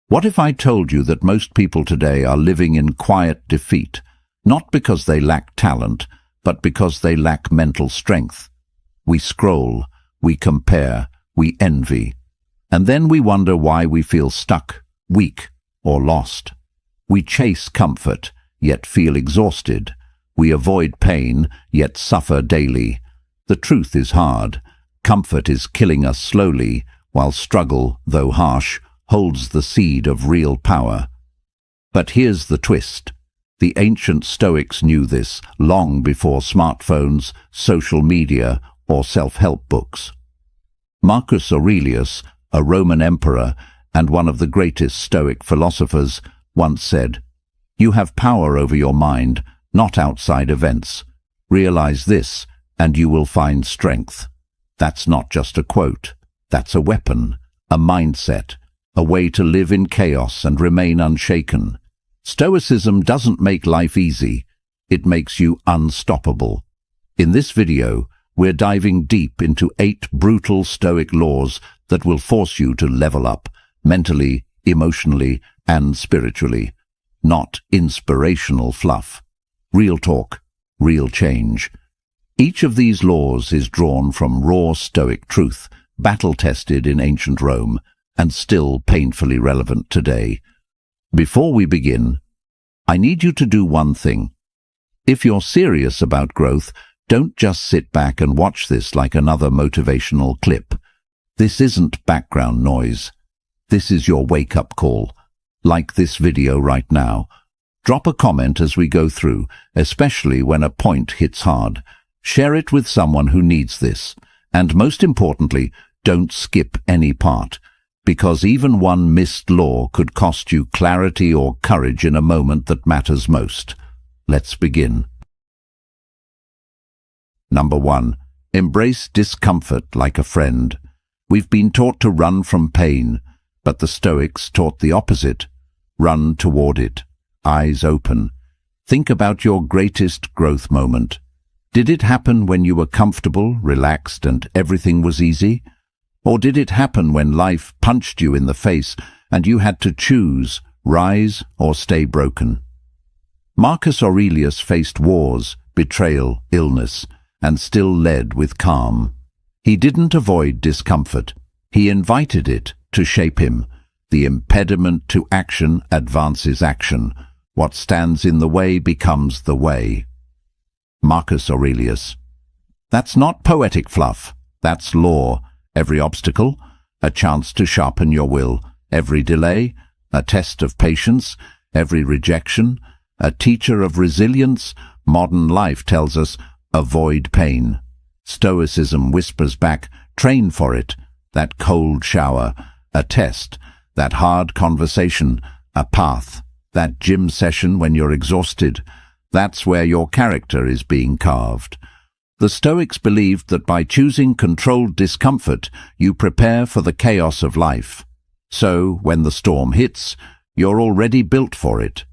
What if I told you that most people today are living in quiet defeat, not because they lack talent, but because they lack mental strength? We scroll, we compare, we envy, and then we wonder why we feel stuck, weak, or lost. We chase comfort, yet feel exhausted. We avoid pain, yet suffer daily. The truth is hard. Comfort is killing us slowly, while struggle, though harsh, holds the seed of real power. But here's the twist. The ancient Stoics knew this long before smartphones, social media, or self-help books. Marcus Aurelius, a Roman emperor and one of the greatest Stoic philosophers, once said, "You have power over your mind, not outside events. Realize this, and you will find strength." That's not just a quote. That's a weapon, a mindset, a way to live in chaos and remain unshaken. Stoicism doesn't make life easy. It makes you unstoppable. In this video, we're diving deep into 8 brutal Stoic laws that will force you to level up, mentally, emotionally, and spiritually. Not inspirational fluff. Real talk, real change. Each of these laws is drawn from raw Stoic truth, battle-tested in ancient Rome, and still painfully relevant today. Before we begin, I need you to do one thing. If you're serious about growth, don't just sit back and watch this like another motivational clip. This isn't background noise. This is your wake-up call. Like this video right now. Drop a comment as we go through, especially when a point hits hard. Share it with someone who needs this. And most importantly, don't skip any part, because even one missed law could cost you clarity or courage in a moment that matters most. Let's begin. Number 1. Embrace discomfort like a friend. We've been taught to run from pain, but the Stoics taught the opposite. Run toward it, eyes open. Think about your greatest growth moment. Did it happen when you were comfortable, relaxed, and everything was easy? Or did it happen when life punched you in the face and you had to choose, rise or stay broken? Marcus Aurelius faced wars, betrayal, illness, and still led with calm. He didn't avoid discomfort. He invited it to shape him. The impediment to action advances action. What stands in the way becomes the way. Marcus Aurelius. That's not poetic fluff. That's law. Every obstacle, a chance to sharpen your will. Every delay, a test of patience. Every rejection, a teacher of resilience. Modern life tells us, avoid pain. Stoicism whispers back, train for it. That cold shower, a test. That hard conversation, a path. That gym session when you're exhausted, that's where your character is being carved. The Stoics believed that by choosing controlled discomfort, you prepare for the chaos of life. So, when the storm hits, you're already built for it.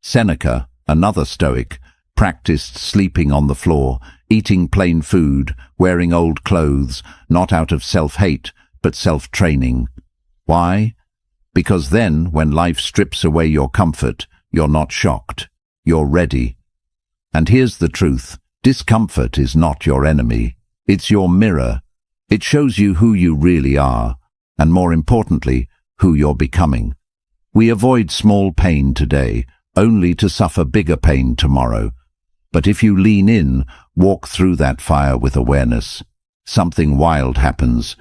Seneca, another Stoic, practiced sleeping on the floor, eating plain food, wearing old clothes, not out of self-hate, but self-training. Why? Because then, when life strips away your comfort, you're not shocked. You're ready. And here's the truth. Discomfort is not your enemy. It's your mirror. It shows you who you really are, and more importantly, who you're becoming. We avoid small pain today, only to suffer bigger pain tomorrow. But if you lean in, walk through that fire with awareness, something wild happens.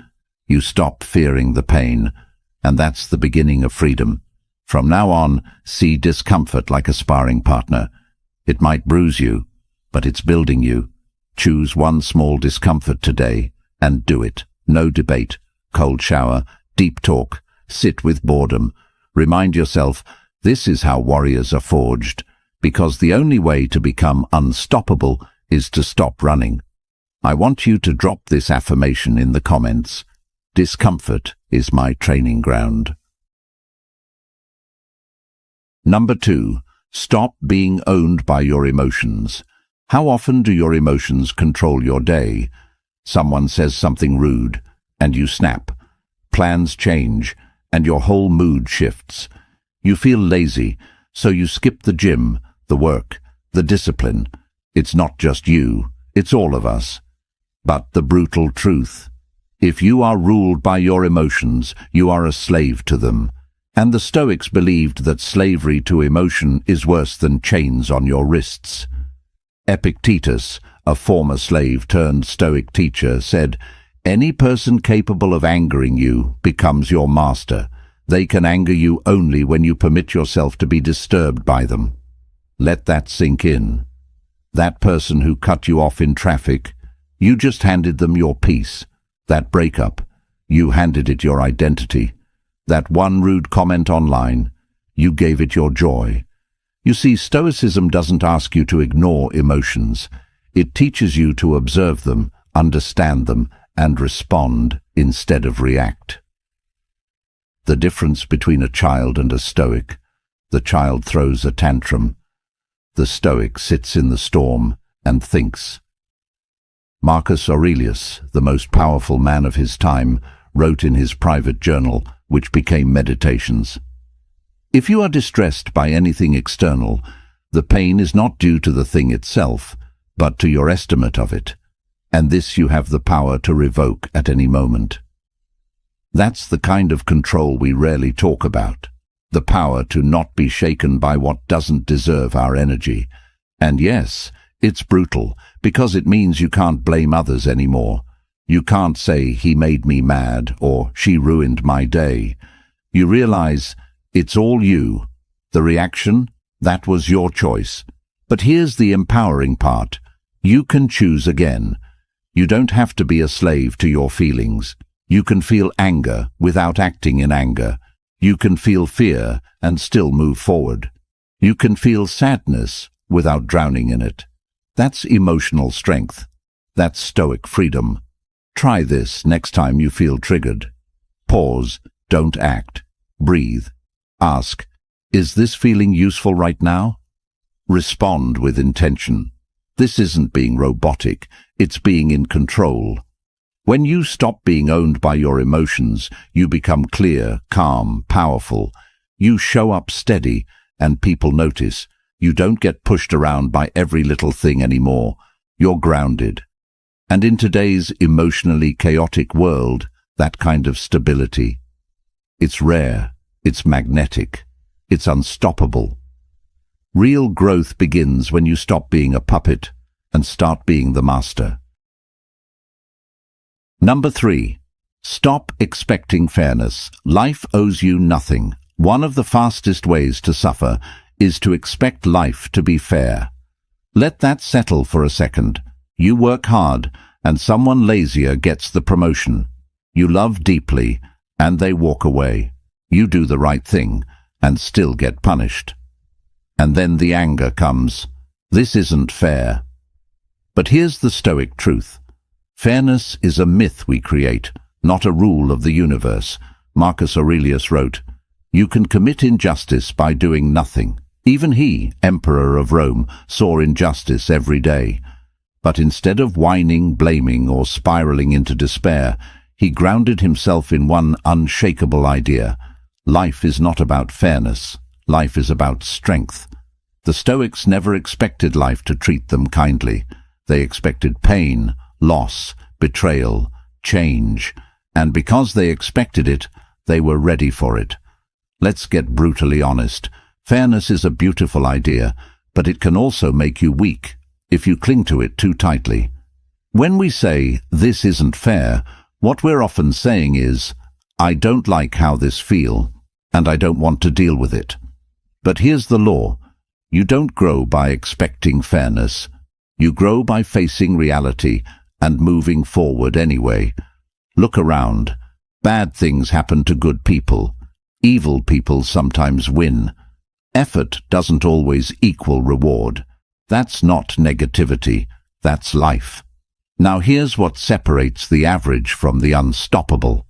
You stop fearing the pain, and that's the beginning of freedom. From now on, see discomfort like a sparring partner. It might bruise you, but it's building you. Choose one small discomfort today and do it. No debate, cold shower, deep talk, sit with boredom. Remind yourself, this is how warriors are forged, because the only way to become unstoppable is to stop running. I want you to drop this affirmation in the comments. Discomfort is my training ground. Number 2. Stop being owned by your emotions. How often do your emotions control your day? Someone says something rude, and you snap. Plans change, and your whole mood shifts. You feel lazy, so you skip the gym, the work, the discipline. It's not just you, it's all of us. But the brutal truth: if you are ruled by your emotions, you are a slave to them. And the Stoics believed that slavery to emotion is worse than chains on your wrists. Epictetus, a former slave turned Stoic teacher, said, "Any person capable of angering you becomes your master. They can anger you only when you permit yourself to be disturbed by them." Let that sink in. That person who cut you off in traffic, you just handed them your peace. That breakup, you handed it your identity. That one rude comment online, you gave it your joy. You see, Stoicism doesn't ask you to ignore emotions. It teaches you to observe them, understand them, and respond instead of react. The difference between a child and a Stoic: the child throws a tantrum. The Stoic sits in the storm and thinks. Marcus Aurelius, the most powerful man of his time, wrote in his private journal, which became Meditations, "If you are distressed by anything external, the pain is not due to the thing itself, but to your estimate of it, and this you have the power to revoke at any moment." That's the kind of control we rarely talk about, the power to not be shaken by what doesn't deserve our energy. And yes, it's brutal, because it means you can't blame others anymore. You can't say, "He made me mad," or "She ruined my day." You realize it's all you. The reaction, that was your choice. But here's the empowering part: you can choose again. You don't have to be a slave to your feelings. You can feel anger without acting in anger. You can feel fear and still move forward. You can feel sadness without drowning in it. That's emotional strength. That's Stoic freedom. Try this next time you feel triggered. Pause, don't act. Breathe. Ask, is this feeling useful right now? Respond with intention. This isn't being robotic, it's being in control. When you stop being owned by your emotions, you become clear, calm, powerful. You show up steady, and people notice. You don't get pushed around by every little thing anymore. You're grounded. And in today's emotionally chaotic world, that kind of stability, it's rare, it's magnetic, it's unstoppable. Real growth begins when you stop being a puppet and start being the master. Number 3. Stop expecting fairness. Life owes you nothing. One of the fastest ways to suffer is to expect life to be fair. Let that settle for a second. You work hard, and someone lazier gets the promotion. You love deeply, and they walk away. You do the right thing, and still get punished. And then the anger comes. This isn't fair. But here's the Stoic truth. Fairness is a myth we create, not a rule of the universe. Marcus Aurelius wrote, "You can commit injustice by doing nothing." Even he, Emperor of Rome, saw injustice every day. But instead of whining, blaming, or spiraling into despair, he grounded himself in one unshakable idea. Life is not about fairness. Life is about strength. The Stoics never expected life to treat them kindly. They expected pain, loss, betrayal, change, and because they expected it, they were ready for it. Let's get brutally honest. Fairness is a beautiful idea, but it can also make you weak if you cling to it too tightly. When we say, "This isn't fair," what we're often saying is, "I don't like how this feels, and I don't want to deal with it." But here's the law. You don't grow by expecting fairness. You grow by facing reality and moving forward anyway. Look around. Bad things happen to good people. Evil people sometimes win. Effort doesn't always equal reward. That's not negativity. That's life. Now here's what separates the average from the unstoppable.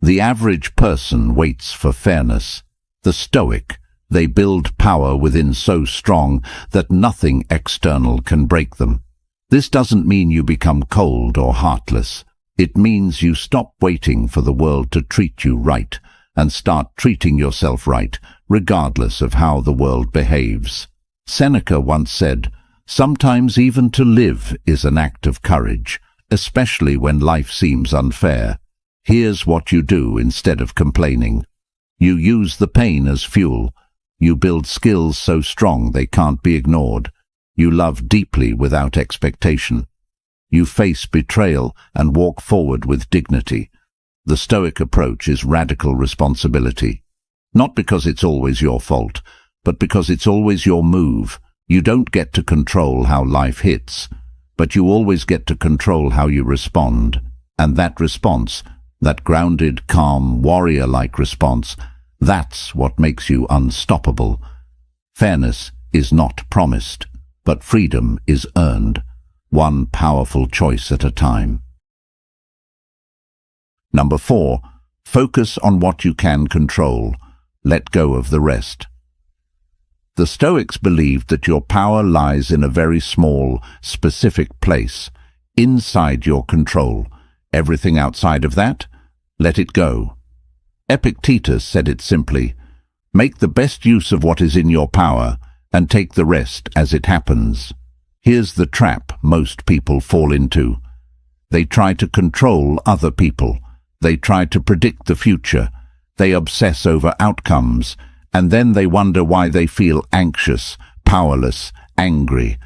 The average person waits for fairness. The Stoic, they build power within so strong that nothing external can break them. This doesn't mean you become cold or heartless. It means you stop waiting for the world to treat you right and start treating yourself right, regardless of how the world behaves. Seneca once said, "Sometimes even to live is an act of courage, especially when life seems unfair. Here's what you do instead of complaining. You use the pain as fuel. You build skills so strong they can't be ignored. You love deeply without expectation. You face betrayal and walk forward with dignity." The Stoic approach is radical responsibility. Not because it's always your fault, but because it's always your move. You don't get to control how life hits, but you always get to control how you respond. And that response, that grounded, calm, warrior-like response, that's what makes you unstoppable. Fairness is not promised, but freedom is earned, one powerful choice at a time. Number 4, focus on what you can control. Let go of the rest. The Stoics believed that your power lies in a very small, specific place, inside your control. Everything outside of that, let it go. Epictetus said it simply, "Make the best use of what is in your power and take the rest as it happens." Here's the trap most people fall into. They try to control other people. They try to predict the future. They obsess over outcomes, and then they wonder why they feel anxious, powerless, angry.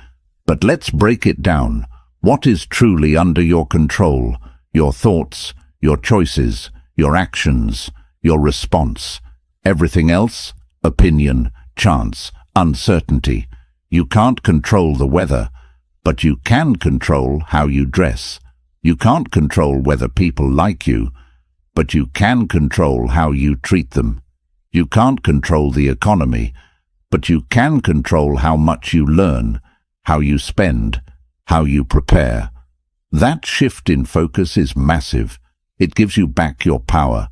But let's break it down. What is truly under your control? Your thoughts, your choices, your actions, your response. Everything else? Opinion, chance, uncertainty. You can't control the weather, but you can control how you dress. You can't control whether people like you, but you can control how you treat them. You can't control the economy, but you can control how much you learn, how you spend, how you prepare. That shift in focus is massive. It gives you back your power.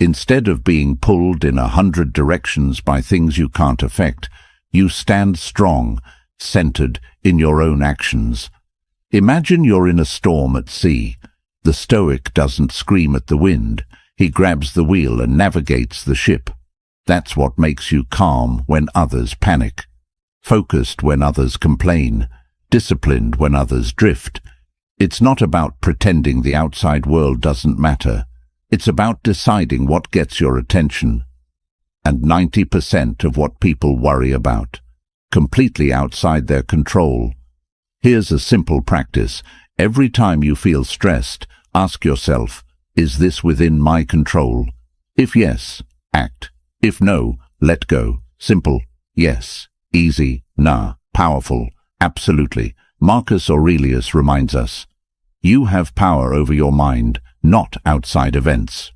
Instead of being pulled in 100 directions by things you can't affect, you stand strong, centered in your own actions. Imagine you're in a storm at sea. The Stoic doesn't scream at the wind. He grabs the wheel and navigates the ship. That's what makes you calm when others panic, focused when others complain, disciplined when others drift. It's not about pretending the outside world doesn't matter. It's about deciding what gets your attention. And 90% of what people worry about, completely outside their control. Here's a simple practice. Every time you feel stressed, ask yourself, is this within my control? If yes, act. If no, let go. Simple. Yes. Easy. Nah. Powerful. Absolutely. Marcus Aurelius reminds us, you have power over your mind, not outside events.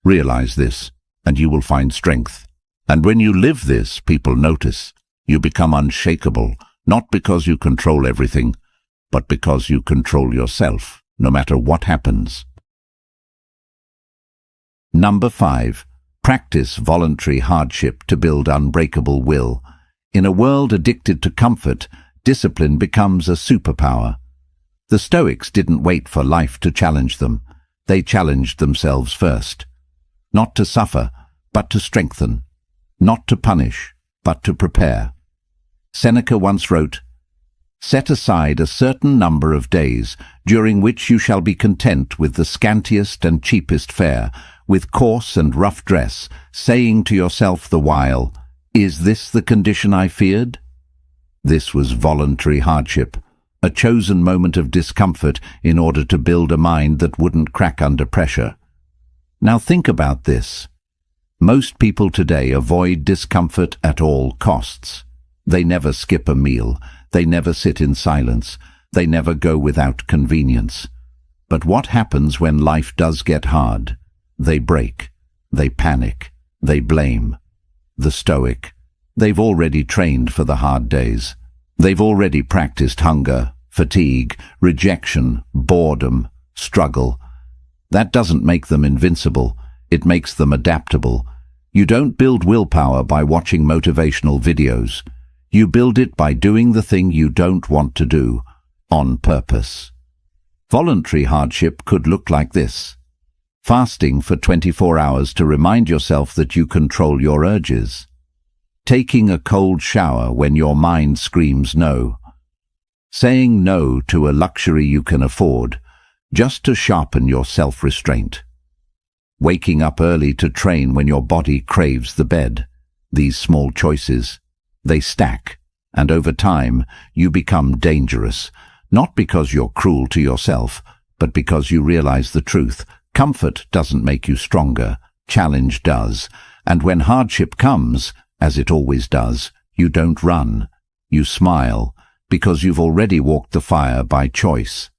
Realize this, and you will find strength. And when you live this, people notice. You become unshakable, not because you control everything, but because you control yourself, no matter what happens. Number 5. Practice voluntary hardship to build unbreakable will. In a world addicted to comfort, discipline becomes a superpower. The Stoics didn't wait for life to challenge them. They challenged themselves first. Not to suffer, but to strengthen. Not to punish, but to prepare. Seneca once wrote, "Set aside a certain number of days, during which you shall be content with the scantiest and cheapest fare, with coarse and rough dress, saying to yourself the while, 'Is this the condition I feared?'" This was voluntary hardship, a chosen moment of discomfort in order to build a mind that wouldn't crack under pressure. Now think about this. Most people today avoid discomfort at all costs. They never skip a meal. They never sit in silence. They never go without convenience. But what happens when life does get hard? They break. They panic. They blame. The Stoic. They've already trained for the hard days. They've already practiced hunger, fatigue, rejection, boredom, struggle. That doesn't make them invincible. It makes them adaptable. You don't build willpower by watching motivational videos. You build it by doing the thing you don't want to do, on purpose. Voluntary hardship could look like this. Fasting for 24 hours to remind yourself that you control your urges. Taking a cold shower when your mind screams no. Saying no to a luxury you can afford, just to sharpen your self-restraint. Waking up early to train when your body craves the bed. These small choices, they stack, and over time you become dangerous, not because you're cruel to yourself, but because you realize the truth. Comfort doesn't make you stronger, challenge does, and when hardship comes, as it always does, you don't run, you smile, because you've already walked the fire by choice.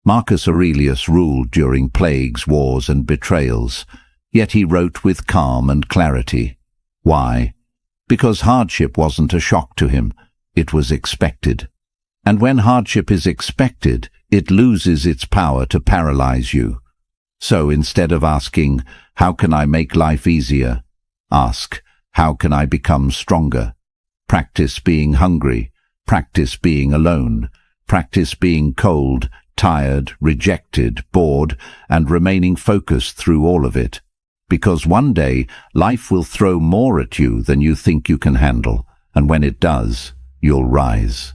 Marcus Aurelius ruled during plagues, wars, and betrayals, yet he wrote with calm and clarity. Why? Because hardship wasn't a shock to him, it was expected. And when hardship is expected, it loses its power to paralyze you. So instead of asking, how can I make life easier? Ask, how can I become stronger? Practice being hungry, practice being alone, practice being cold, tired, rejected, bored, and remaining focused through all of it. Because one day, life will throw more at you than you think you can handle, and when it does, you'll rise.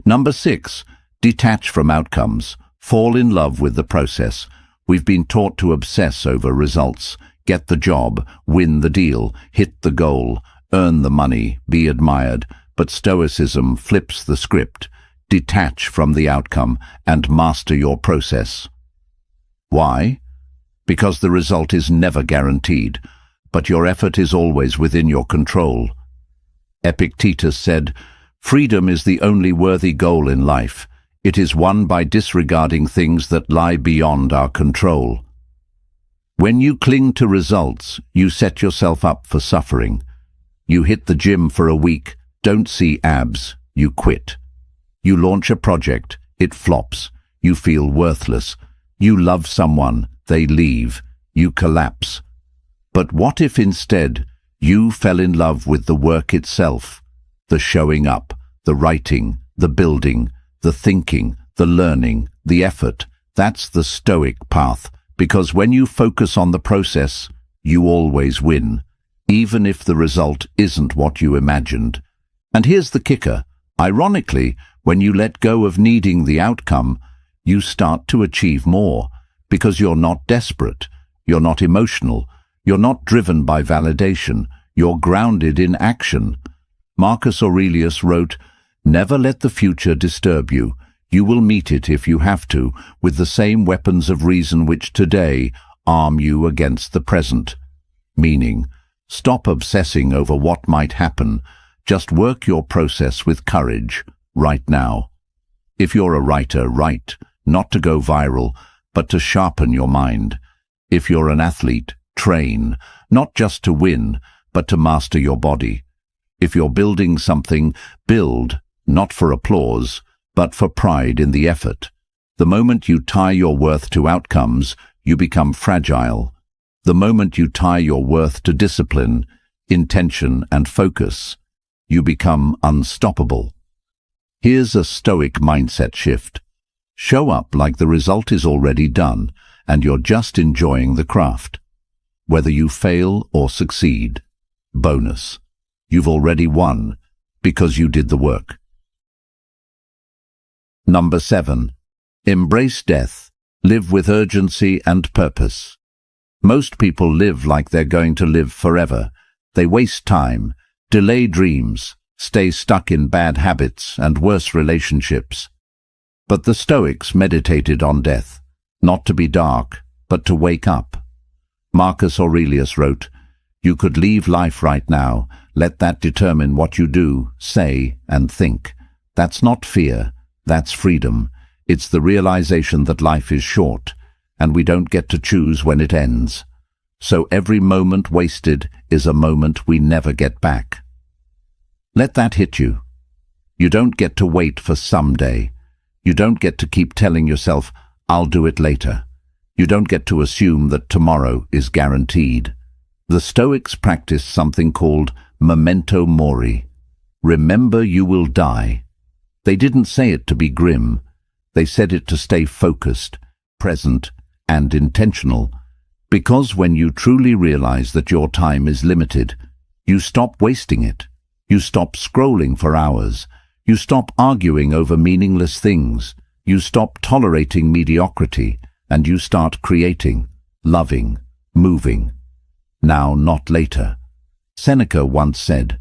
Number 6, detach from outcomes. Fall in love with the process. We've been taught to obsess over results. Get the job, win the deal, hit the goal, earn the money, be admired. But Stoicism flips the script. Detach from the outcome and master your process. Why? Because the result is never guaranteed, but your effort is always within your control. Epictetus said, "Freedom is the only worthy goal in life. It is won by disregarding things that lie beyond our control." When you cling to results, you set yourself up for suffering. You hit the gym for a week, don't see abs, you quit. You launch a project, it flops, you feel worthless. You love someone, they leave, you collapse. But what if instead you fell in love with the work itself? The showing up, the writing, the building, the thinking, the learning, the effort. That's the Stoic path, because when you focus on the process, you always win, even if the result isn't what you imagined. And here's the kicker. Ironically, when you let go of needing the outcome, you start to achieve more, because you're not desperate, you're not emotional, you're not driven by validation, you're grounded in action. Marcus Aurelius wrote, "Never let the future disturb you. You will meet it if you have to, with the same weapons of reason which today arm you against the present." Meaning, stop obsessing over what might happen. Just work your process with courage, right now. If you're a writer, write, not to go viral, but to sharpen your mind. If you're an athlete, train, not just to win, but to master your body. If you're building something, build, not for applause, but for pride in the effort. The moment you tie your worth to outcomes, you become fragile. The moment you tie your worth to discipline, intention, and focus, you become unstoppable. Here's a Stoic mindset shift. Show up like the result is already done, and you're just enjoying the craft. Whether you fail or succeed, bonus. You've already won, because you did the work. Number 7. Embrace death. Live with urgency and purpose. Most people live like they're going to live forever. They waste time, delay dreams, stay stuck in bad habits and worse relationships. But the Stoics meditated on death, not to be dark, but to wake up. Marcus Aurelius wrote, "You could leave life right now. Let that determine what you do, say, and think. That's not fear, that's freedom. It's the realization that life is short, and we don't get to choose when it ends. So every moment wasted is a moment we never get back." Let that hit you. You don't get to wait for someday. You don't get to keep telling yourself, "I'll do it later." You don't get to assume that tomorrow is guaranteed. The Stoics practiced something called memento mori. Remember you will die. They didn't say it to be grim. They said it to stay focused, present, and intentional. Because when you truly realize that your time is limited, you stop wasting it. You stop scrolling for hours. You stop arguing over meaningless things. You stop tolerating mediocrity, and you start creating, loving, moving. Now, not later. Seneca once said,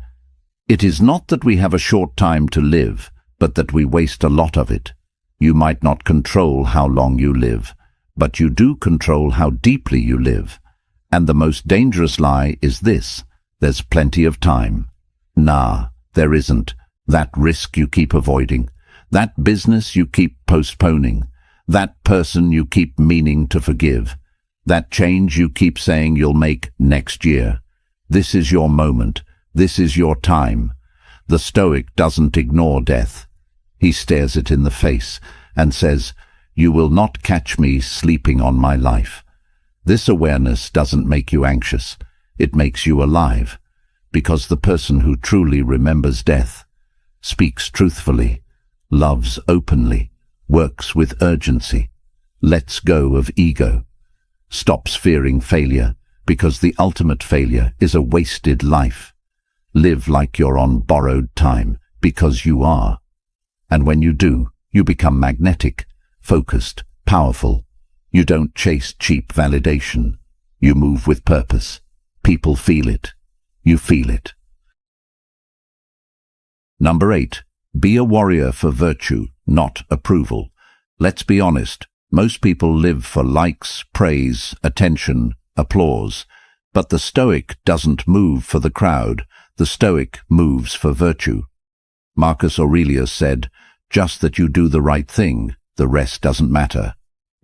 "It is not that we have a short time to live, but that we waste a lot of it." You might not control how long you live, but you do control how deeply you live. And the most dangerous lie is this: there's plenty of time. Nah, there isn't. That risk you keep avoiding, that business you keep postponing, that person you keep meaning to forgive, that change you keep saying you'll make next year. This is your moment. This is your time. The Stoic doesn't ignore death. He stares it in the face and says, "You will not catch me sleeping on my life." This awareness doesn't make you anxious. It makes you alive, because the person who truly remembers death speaks truthfully, loves openly, works with urgency, lets go of ego, stops fearing failure, because the ultimate failure is a wasted life. Live like you're on borrowed time, because you are. And when you do, you become magnetic, focused, powerful. You don't chase cheap validation. You move with purpose. People feel it. You feel it. Number 8. Be a warrior for virtue, not approval. Let's be honest. Most people live for likes, praise, attention, applause. But the Stoic doesn't move for the crowd. The Stoic moves for virtue. Marcus Aurelius said, "Just that you do the right thing, the rest doesn't matter."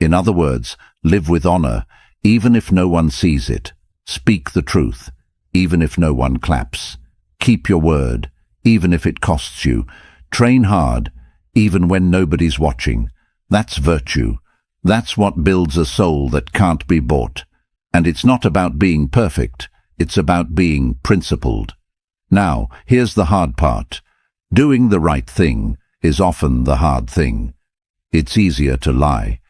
In other words, live with honor, even if no one sees it. Speak the truth, even if no one claps. Keep your word, even if it costs you. Train hard, even when nobody's watching. That's virtue. That's what builds a soul that can't be bought. And it's not about being perfect. It's about being principled. Now, here's the hard part. Doing the right thing is often the hard thing. It's easier to lie.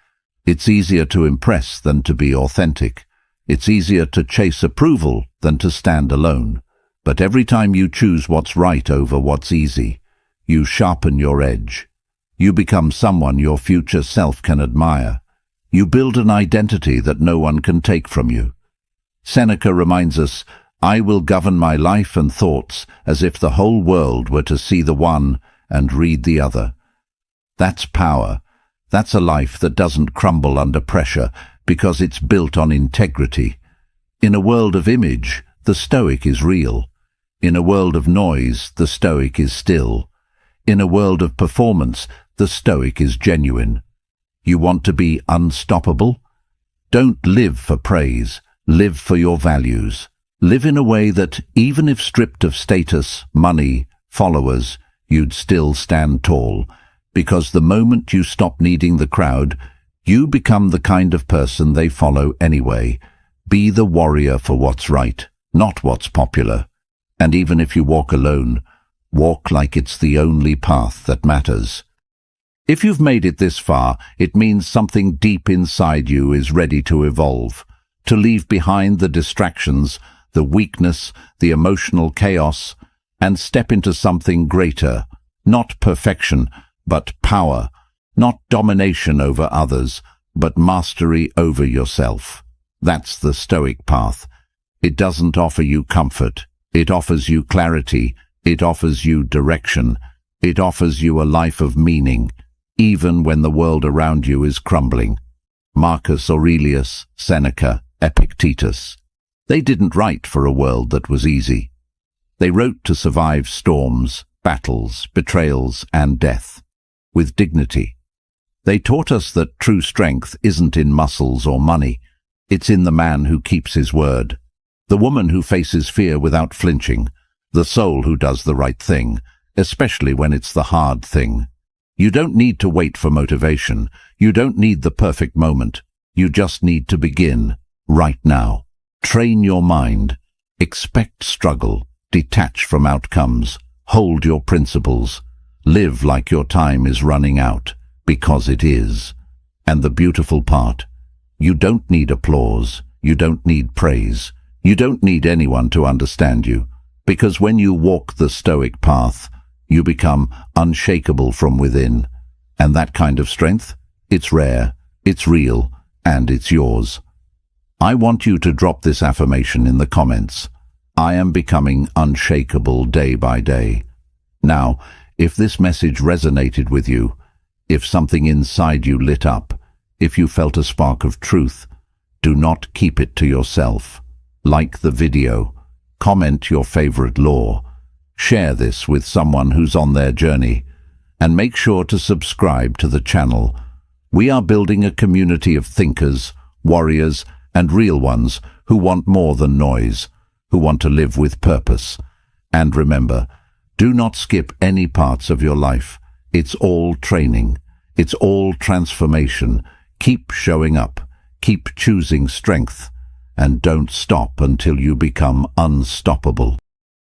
It's easier to impress than to be authentic. It's easier to chase approval than to stand alone. But every time you choose what's right over what's easy, you sharpen your edge. You become someone your future self can admire. You build an identity that no one can take from you. Seneca reminds us, "I will govern my life and thoughts as if the whole world were to see the one and read the other." That's power. That's a life that doesn't crumble under pressure because it's built on integrity. In a world of image, the Stoic is real. In a world of noise, the Stoic is still. In a world of performance, the Stoic is genuine. You want to be unstoppable? Don't live for praise. Live for your values. Live in a way that, even if stripped of status, money, followers, you'd still stand tall. Because the moment you stop needing the crowd, you become the kind of person they follow anyway. Be the warrior for what's right, not what's popular. And even if you walk alone, walk like it's the only path that matters. If you've made it this far, it means something deep inside you is ready to evolve, to leave behind the distractions, the weakness, the emotional chaos, and step into something greater, not perfection, but power, not domination over others, but mastery over yourself. That's the Stoic path. It doesn't offer you comfort. It offers you clarity. It offers you direction. It offers you a life of meaning, even when the world around you is crumbling. Marcus Aurelius, Seneca, Epictetus. They didn't write for a world that was easy. They wrote to survive storms, battles, betrayals, and death, with dignity. They taught us that true strength isn't in muscles or money. It's in the man who keeps his word, the woman who faces fear without flinching, the soul who does the right thing, especially when it's the hard thing. You don't need to wait for motivation. You don't need the perfect moment. You just need to begin right now. Train your mind. Expect struggle. Detach from outcomes. Hold your principles. Live like your time is running out, because it is. And the beautiful part, You don't need applause. You don't need praise. You don't need anyone to understand you. Because when you walk the Stoic path, you become unshakable from within. And that kind of strength, it's rare, it's real, and it's yours. I want you to drop this affirmation in the comments. I am becoming unshakable day by day. Now, if this message resonated with you, if something inside you lit up, if you felt a spark of truth, do not keep it to yourself. Like the video, comment your favorite law, share this with someone who's on their journey, and make sure to subscribe to the channel. We are building a community of thinkers, warriors, and real ones who want more than noise, who want to live with purpose. And remember, do not skip any parts of your life. It's all training. It's all transformation. Keep showing up. Keep choosing strength. And don't stop until you become unstoppable.